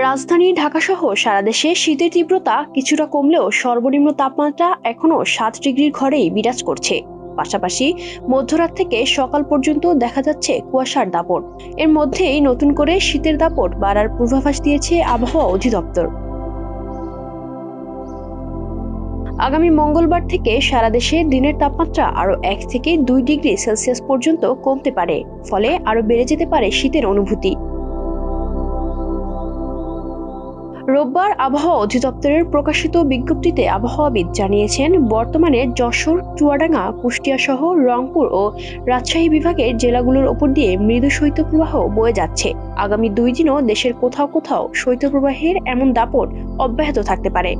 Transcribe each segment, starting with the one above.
রাজধানী ঢাকাসহ সারা দেশে শীতের তীব্রতা কিছুটা কমলেও সর্বনিম্ন তাপমাত্রা এখনো 7 ডিগ্রির ঘরেই বিরাজ করছে। পাশাপাশি মধ্যরাত থেকে সকাল পর্যন্ত দেখা যাচ্ছে কুয়াশার দাপট। এর মধ্যেই নতুন করে শীতের দাপট বাড়ার পূর্বাভাস দিয়েছে আবহাওয়া অধিদপ্তর। আগামী মঙ্গলবার থেকে সারা দেশে দিনের তাপমাত্রা আরও 1 থেকে 2 ডিগ্রি সেলসিয়াস পর্যন্ত কমতে পারে, ফলে আরও বেড়ে যেতে পারে শীতের অনুভূতি। রোববার আবহাওয়া অধিদপ্তরের প্রকাশিত বিজ্ঞপ্তিতে আবহাওয়াবিদ জানিয়েছেন, বর্তমানে যশোর, চুয়াডাঙ্গা, কুষ্টিয়া সহ রংপুর ও রাজশাহী বিভাগের জেলাগুলোর ওপর দিয়ে মৃদু শৈত্যপ্রবাহ বয়ে যাচ্ছে। আগামী 2 দিনও দেশের কোথাও কোথাও শৈত্যপ্রবাহের এমন দাপট অব্যাহত থাকতে পারে।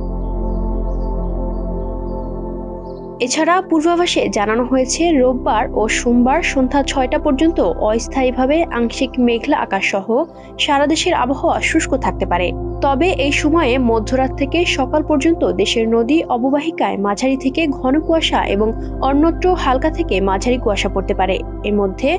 এছাড়া পূর্বাভাসে জানানো হয়েছে, রোববার ও সোমবার সন্ধ্যা 6টা পর্যন্ত অস্থায়ীভাবে আংশিক মেঘলা আকাশ সহ সারা দেশের আবহাওয়া শুষ্ক থাকতে পারে। তবে এই সময়ে মধ্যরাত থেকে সকাল পর্যন্ত দেশের নদী অববাহিকায় মাঝারি থেকে ঘন কুয়াশা এবং অন্যত্র হালকা থেকে মাঝারি কুয়াশা পড়তে পারে। এর মধ্যে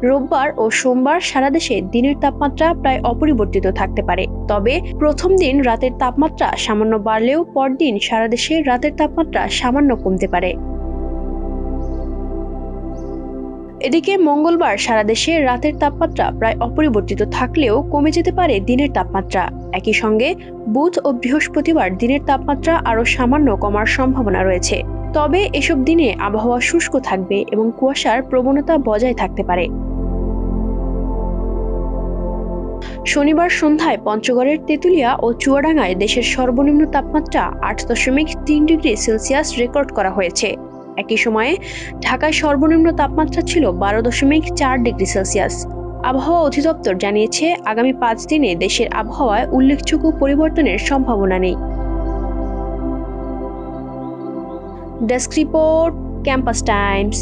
রোববার ও সোমবার সারা দেশে দিনের তাপমাত্রা প্রায় অপরিবর্তিত থাকতে পারে। তবে প্রথম দিন রাতের তাপমাত্রা সামান্য বাড়লেও পরদিন সারা দেশে রাতের তাপমাত্রা সামান্য কমতে পারে। এদিকে মঙ্গলবার সারা দেশে রাতের তাপমাত্রা প্রায় অপরিবর্তিত থাকলেও কমে যেতে পারে দিনের তাপমাত্রা। একই সঙ্গে বুধ ও বৃহস্পতিবার দিনের তাপমাত্রা আরও সামান্য কমার সম্ভাবনা রয়েছে। তবে এসব দিনে আবহাওয়া শুষ্ক থাকবে এবং কুয়াশার প্রবণতা বজায় থাকতে পারে। শনিবার সন্ধ্যায় পঞ্চগড়ের তেঁতুলিয়া ও চুয়াডাঙ্গায় দেশের সর্বনিম্ন তাপমাত্রা 8.3 ডিগ্রি সেলসিয়াস রেকর্ড করা হয়েছে। একই সময়ে ঢাকায় সর্বনিম্ন তাপমাত্রা ছিল 12.4 ডিগ্রি সেলসিয়াস। আবহাওয়া অধিদপ্তর জানিয়েছে, আগামী 5 দিনে দেশের আবহাওয়ায় উল্লেখযোগ্য পরিবর্তনের সম্ভাবনা নেই। Desk report, campus Times.